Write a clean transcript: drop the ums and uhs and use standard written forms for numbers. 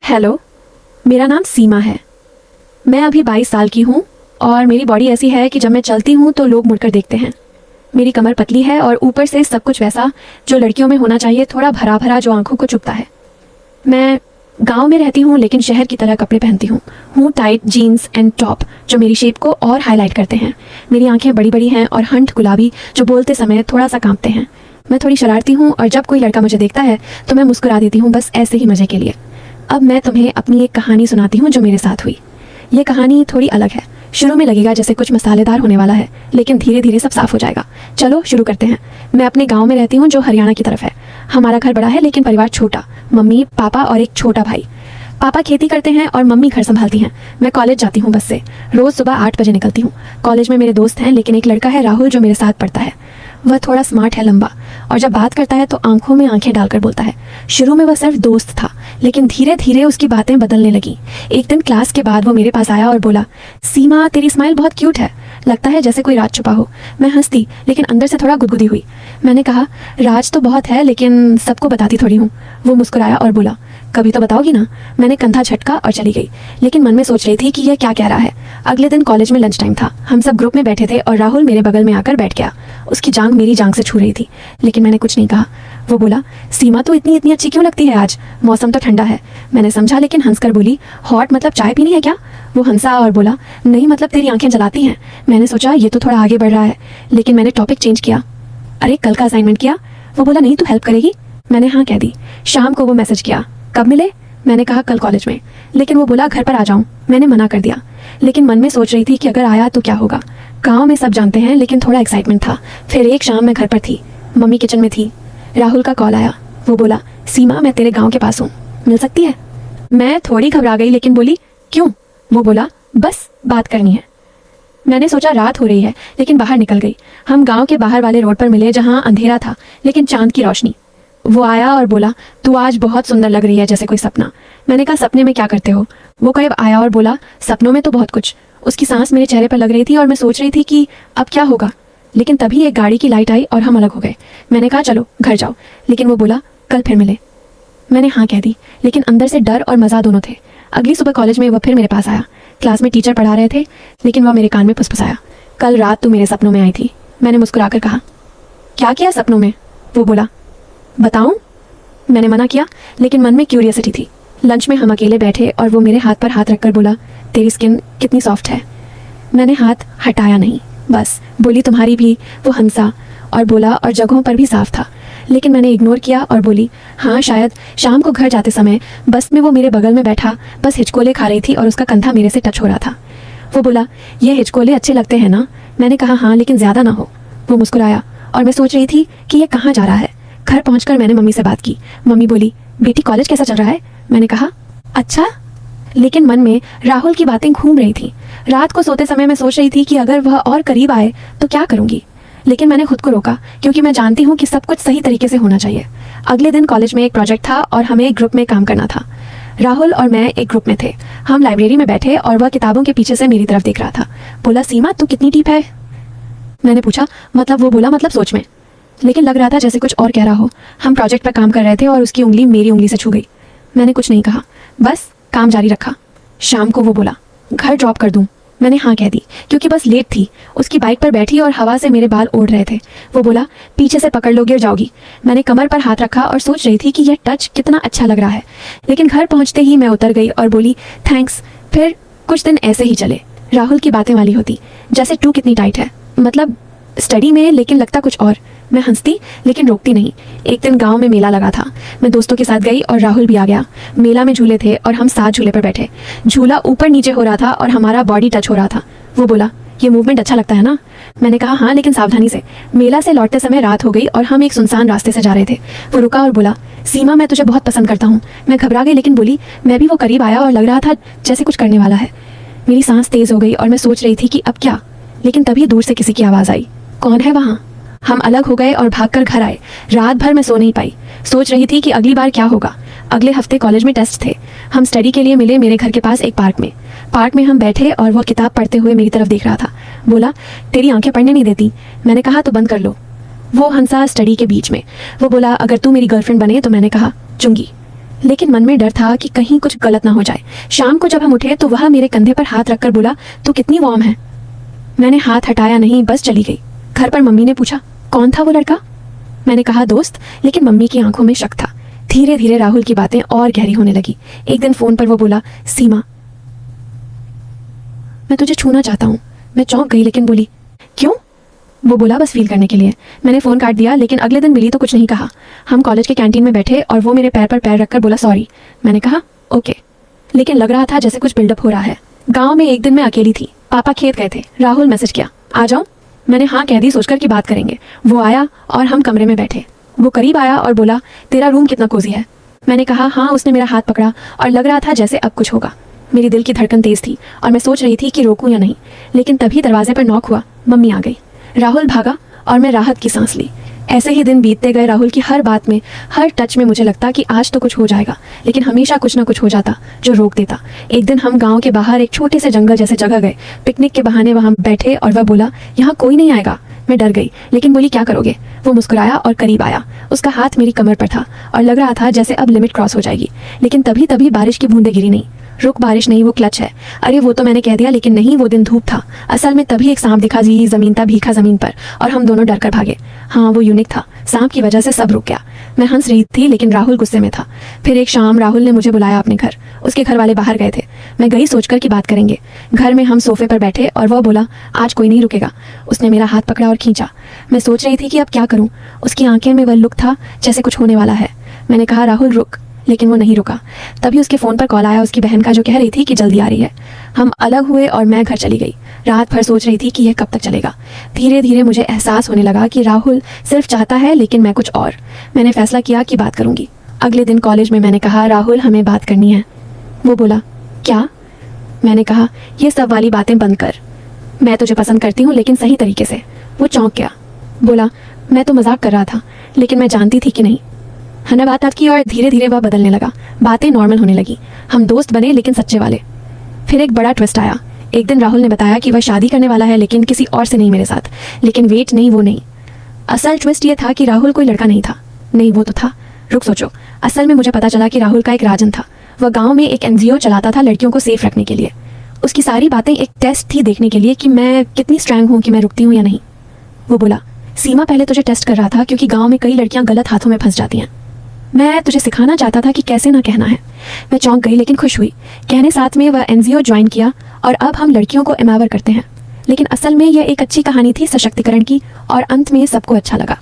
Hello, मेरा नाम सीमा है। मैं अभी 22 साल की हूँ और मेरी बॉडी ऐसी है कि जब मैं चलती हूँ तो लोग मुड़कर देखते हैं। मेरी कमर पतली है और ऊपर से सब कुछ वैसा जो लड़कियों में होना चाहिए, थोड़ा भरा भरा जो आंखों को चुभता है। मैं गांव में रहती हूँ लेकिन शहर की तरह कपड़े पहनती हूँ टाइट जीन्स एंड टॉप जो मेरी शेप को और हाईलाइट करते हैं। मेरी आंखें बड़ी बड़ी हैं और हंठ गुलाबी जो बोलते समय थोड़ा सा कांपते हैं। मैं थोड़ी शरारती हूँ और जब कोई लड़का मुझे देखता है तो मैं मुस्कुरा देती हूँ, बस ऐसे ही मज़े के लिए। अब मैं तुम्हें अपनी एक कहानी सुनाती हूँ जो मेरे साथ हुई। ये कहानी थोड़ी अलग है। शुरू में लगेगा जैसे कुछ मसालेदार होने वाला है, लेकिन धीरे धीरे सब साफ हो जाएगा। चलो शुरू करते हैं। मैं अपने गांव में रहती हूँ जो हरियाणा की तरफ है। हमारा घर बड़ा है लेकिन परिवार छोटा। मम्मी, पापा और एक छोटा भाई। पापा खेती करते हैं और मम्मी घर संभालती हैं। मैं कॉलेज जाती हूँ बस से। रोज़ सुबह 8 बजे निकलती हूँ। कॉलेज में मेरे दोस्त हैं लेकिन एक लड़का है राहुल जो मेरे साथ पढ़ता है। वह थोड़ा स्मार्ट है, लंबा, और जब बात करता है तो आंखों में आंखें डालकर बोलता है। शुरू में वह सिर्फ दोस्त था लेकिन धीरे धीरे उसकी बातें बदलने लगी। एक दिन क्लास के बाद वो मेरे पास आया और बोला, सीमा तेरी स्माइल बहुत क्यूट है, लगता है जैसे कोई राज छुपा हो। मैं हंसती लेकिन अंदर से थोड़ा गुदगुदी हुई। मैंने कहा, राज तो बहुत है लेकिन सबको बताती थोड़ी हूँ। वो मुस्कुराया और बोला, कभी तो बताओगी ना। मैंने कंधा झटका और चली गई, लेकिन मन में सोच रही थी कि यह क्या कह रहा है। अगले दिन कॉलेज में लंच टाइम था। हम सब ग्रुप में बैठे थे और राहुल मेरे बगल में आकर बैठ गया। उसकी जांघ मेरी जांघ से छू रही थी लेकिन मैंने कुछ नहीं कहा। वो बोला, सीमा तो इतनी इतनी अच्छी क्यों लगती है आज, मौसम तो ठंडा है। मैंने समझा लेकिन हंसकर बोली, हॉट मतलब चाय पीनी है क्या। वो हंसा और बोला, नहीं मतलब तेरी आंखें जलाती हैं। मैंने सोचा ये तो थोड़ा आगे बढ़ रहा है, लेकिन मैंने टॉपिक चेंज किया। अरे कल का असाइनमेंट किया। वो बोला, नहीं तू हेल्प करेगी। मैंने हाँ कह दी। शाम को वो मैसेज किया, कब मिले। मैंने कहा कल कॉलेज में, लेकिन वो बोला घर पर आ जाऊं। मैंने मना कर दिया, लेकिन मन में सोच रही थी कि अगर आया तो क्या होगा। गांव में सब जानते हैं लेकिन थोड़ा एक्साइटमेंट था। फिर एक शाम मैं घर पर थी, मम्मी किचन में थी। राहुल का कॉल आया। वो बोला, सीमा मैं तेरे गाँव के पास हूँ, मिल सकती है। मैं थोड़ी घबरा गई लेकिन बोली, क्यों। वो बोला, बस बात करनी है। मैंने सोचा रात हो रही है लेकिन बाहर निकल गई। हम गांव के बाहर वाले रोड पर मिले जहां अंधेरा था लेकिन चांद की रोशनी। वो आया और बोला, तू आज बहुत सुंदर लग रही है, जैसे कोई सपना। मैंने कहा, सपने में क्या करते हो। वो करीब आया और बोला, सपनों में तो बहुत कुछ। उसकी सांस मेरे चेहरे पर लग रही थी और मैं सोच रही थी कि अब क्या होगा, लेकिन तभी एक गाड़ी की लाइट आई और हम अलग हो गए। मैंने कहा चलो घर जाओ, लेकिन वो बोला कल फिर मिले। मैंने हाँ कह दी, लेकिन अंदर से डर और मज़ा दोनों थे। अगली सुबह कॉलेज में वह फिर मेरे पास आया। क्लास में टीचर पढ़ा रहे थे लेकिन वह मेरे कान में फुसफुसाया, कल रात तू मेरे सपनों में आई थी। मैंने मुस्कुराकर कहा, क्या किया सपनों में। वो बोला, बताऊं। मैंने मना किया लेकिन मन में क्यूरियोसिटी थी। लंच में हम अकेले बैठे और वो मेरे हाथ पर हाथ रखकर बोला, तेरी स्किन कितनी सॉफ्ट है। मैंने हाथ हटाया नहीं, बस बोली, तुम्हारी भी। वो हंसा और बोला, और जगहों पर भी साफ था, लेकिन मैंने इग्नोर किया और बोली, हाँ शायद। शाम को घर जाते समय बस में वो मेरे बगल में बैठा बस हिचकोले खा रही थी और उसका कंधा मेरे से टच हो रहा था। वो बोला, ये हिचकोले अच्छे लगते हैं ना। मैंने कहा, हाँ लेकिन ज़्यादा ना हो। वो मुस्कुराया और मैं सोच रही थी कि ये कहाँ जा रहा है। घर पहुंचकर मैंने मम्मी से बात की। मम्मी बोली, बेटी कॉलेज कैसा चल रहा है। मैंने कहा, अच्छा, लेकिन मन में राहुल की बातें घूम रही थी। रात को सोते समय मैं सोच रही थी कि अगर वह और करीब आए तो क्या करूंगी, लेकिन मैंने खुद को रोका क्योंकि मैं जानती हूँ कि सब कुछ सही तरीके से होना चाहिए। अगले दिन कॉलेज में एक प्रोजेक्ट था और हमें एक ग्रुप में काम करना था। राहुल और मैं एक ग्रुप में थे। हम लाइब्रेरी में बैठे और वह किताबों के पीछे से मेरी तरफ देख रहा था। बोला, सीमा तू कितनी डीप है। मैंने पूछा, मतलब। वो बोला, मतलब सोच में, लेकिन लग रहा था जैसे कुछ और कह रहा हो। हम प्रोजेक्ट पर काम कर रहे थे और उसकी उंगली मेरी उंगली से छू गई। मैंने कुछ नहीं कहा, बस काम जारी रखा। शाम को वो बोला, घर ड्रॉप कर दूं। मैंने हाँ कह दी क्योंकि बस लेट थी। उसकी बाइक पर बैठी और हवा से मेरे बाल ओढ़ रहे थे। वो बोला, पीछे से पकड़ लो, गिर जाओगी। मैंने कमर पर हाथ रखा और सोच रही थी कि यह टच कितना अच्छा लग रहा है, लेकिन घर पहुंचते ही मैं उतर गई और बोली, थैंक्स। फिर कुछ दिन ऐसे ही चले। राहुल की बातें वाली होती, जैसे तू कितनी टाइट है, मतलब स्टडी में, लेकिन लगता कुछ और। मैं हंसती लेकिन रोकती नहीं। एक दिन गांव में मेला लगा था। मैं दोस्तों के साथ गई और राहुल भी आ गया। मेला में झूले थे और हम साथ झूले पर बैठे। झूला ऊपर नीचे हो रहा था और हमारा बॉडी टच हो रहा था। वो बोला, ये मूवमेंट अच्छा लगता है ना। मैंने कहा, हाँ लेकिन सावधानी से। मेला से लौटते समय रात हो गई और हम एक सुनसान रास्ते से जा रहे थे। वो रुका और बोला, सीमा मैं तुझे बहुत पसंद करता हूँ। मैं घबरा गई लेकिन बोली, मैं भी। वो करीब आया और लग रहा था जैसे कुछ करने वाला है। मेरी सांस तेज हो गई और मैं सोच रही थी कि अब क्या, लेकिन तभी दूर से किसी की आवाज़ आई, कौन है वहाँ। हम अलग हो गए और भागकर घर आए। रात भर मैं सो नहीं पाई, सोच रही थी कि अगली बार क्या होगा। अगले हफ्ते कॉलेज में टेस्ट थे। हम स्टडी के लिए मिले मेरे घर के पास एक पार्क में हम बैठे और वह किताब पढ़ते हुए मेरी तरफ देख रहा था। बोला, तेरी आंखें पढ़ने नहीं देती। मैंने कहा, तो बंद कर लो। वो हंसा स्टडी के बीच में। वो बोला, अगर तू मेरी गर्लफ्रेंड बने तो। मैंने कहा, चुंगी। लेकिन मन में डर था कि कहीं कुछ गलत ना हो जाए। शाम को जब हम उठे तो वह मेरे कंधे पर हाथ रखकर बोला, तू कितनी वार्म है। मैंने हाथ हटाया नहीं, बस चली गई। घर पर मम्मी ने पूछा, कौन था वो लड़का? मैंने कहा दोस्त, लेकिन मम्मी की आंखों में शक था। धीरे धीरे राहुल की बातें और गहरी होने लगी। एक दिन फोन पर वो बोला, सीमा मैं तुझे छूना चाहता हूँ। मैं चौंक गई लेकिन बोली, क्यों? वो बोला, बस फील करने के लिए। मैंने फ़ोन काट दिया, लेकिन अगले दिन मिली तो कुछ नहीं कहा। हम कॉलेज के कैंटीन में बैठे और वो मेरे पैर पर पैर रखकर बोला, सॉरी। मैंने कहा ओके, लेकिन लग रहा था जैसे कुछ बिल्डअप हो रहा है। गाँव में एक दिन मैं अकेली थी, पापा खेत गए थे। राहुल मैसेज किया, आ जाऊँ? मैंने हाँ कह दी सोचकर कि बात करेंगे। वो आया और हम कमरे में बैठे। वो करीब आया और बोला, तेरा रूम कितना कोजी है। मैंने कहा हाँ। उसने मेरा हाथ पकड़ा और लग रहा था जैसे अब कुछ होगा। मेरी दिल की धड़कन तेज थी और मैं सोच रही थी कि रोकूं या नहीं, लेकिन तभी दरवाजे पर नॉक हुआ। मम्मी आ गई। राहुल भागा और मैं राहत की सांस ली। ऐसे ही दिन बीतते गए। राहुल की हर बात में, हर टच में मुझे लगता कि आज तो कुछ हो जाएगा, लेकिन हमेशा कुछ ना कुछ हो जाता जो रोक देता। एक दिन हम गांव के बाहर एक छोटे से जंगल जैसे जगह गए। पिकनिक के बहाने वहां बैठे और वह बोला, यहाँ कोई नहीं आएगा। मैं डर गई, लेकिन बोली, क्या करोगे? वो मुस्कुराया और करीब आया। उसका हाथ मेरी कमर पर था और लग रहा था जैसे अब लिमिट क्रॉस हो जाएगी। लेकिन तभी तभी बारिश की बूंदें गिरी नहीं। रुक बारिश नहीं, वो क्लच है। अरे वो तो मैंने कह दिया, लेकिन नहीं, वो दिन धूप था। असल में तभी एक सांप दिखा। जी जमीन था, भीखा जमीन पर, और हम दोनों डर कर भागे। हाँ वो यूनिक था। सांप की वजह से सब रुक गया। मैं हंस रही थी लेकिन राहुल गुस्से में था। फिर एक शाम राहुल ने मुझे बुलाया अपने घर। उसके घर वाले बाहर गए थे। मैं गई सोचकर कि बात करेंगे। घर में हम सोफे पर बैठे और वह बोला, आज कोई नहीं रुकेगा। उसने मेरा हाथ पकड़ा और खींचा। मैं सोच रही थी कि अब क्या करूं। उसकी आंखें में वह लुक था जैसे कुछ होने वाला है। मैंने कहा, राहुल रुक, लेकिन वो नहीं रुका। तभी उसके फ़ोन पर कॉल आया उसकी बहन का, जो कह रही थी कि जल्दी आ रही है। हम अलग हुए और मैं घर चली गई। रात भर सोच रही थी कि यह कब तक चलेगा। धीरे धीरे मुझे एहसास होने लगा कि राहुल सिर्फ चाहता है, लेकिन मैं कुछ और। मैंने फैसला किया कि बात करूंगी। अगले दिन कॉलेज में मैंने कहा, राहुल हमें बात करनी है। वो बोला, क्या? मैंने कहा, ये सब वाली बातें बंद कर। मैं तुझे पसंद करती हूँ, लेकिन सही तरीके से। वो चौंक गया, बोला, मैं तो मजाक कर रहा था, लेकिन मैं जानती थी कि नहीं। हमने बात की और धीरे धीरे वह बदलने लगा। बातें नॉर्मल होने लगी। हम दोस्त बने, लेकिन सच्चे वाले। फिर एक बड़ा ट्विस्ट आया। एक दिन राहुल ने बताया कि वह शादी करने वाला है, लेकिन किसी और से नहीं, मेरे साथ। लेकिन वेट, नहीं, वो नहीं। असल ट्विस्ट ये था कि राहुल कोई लड़का नहीं था। नहीं, वो तो था। रुक, सोचो। असल में मुझे पता चला कि राहुल का एक राजन था। वह गाँव में एक NGO चलाता था लड़कियों को सेफ रखने के लिए। उसकी सारी बातें एक टेस्ट थी देखने के लिए कि मैं कितनी स्ट्रांग हूँ, कि मैं रुकती हूँ या नहीं। वो बोला, सीमा पहले तुझे टेस्ट कर रहा था, क्योंकि गाँव में कई लड़कियाँ गलत हाथों में फंस जाती हैं। मैं तुझे सिखाना चाहता था कि कैसे ना कहना है। मैं चौंक गई लेकिन खुश हुई। कहने साथ में वह NGO ज्वाइन किया और अब हम लड़कियों को एम्पावर करते हैं। लेकिन असल में यह एक अच्छी कहानी थी सशक्तिकरण की, और अंत में सबको अच्छा लगा।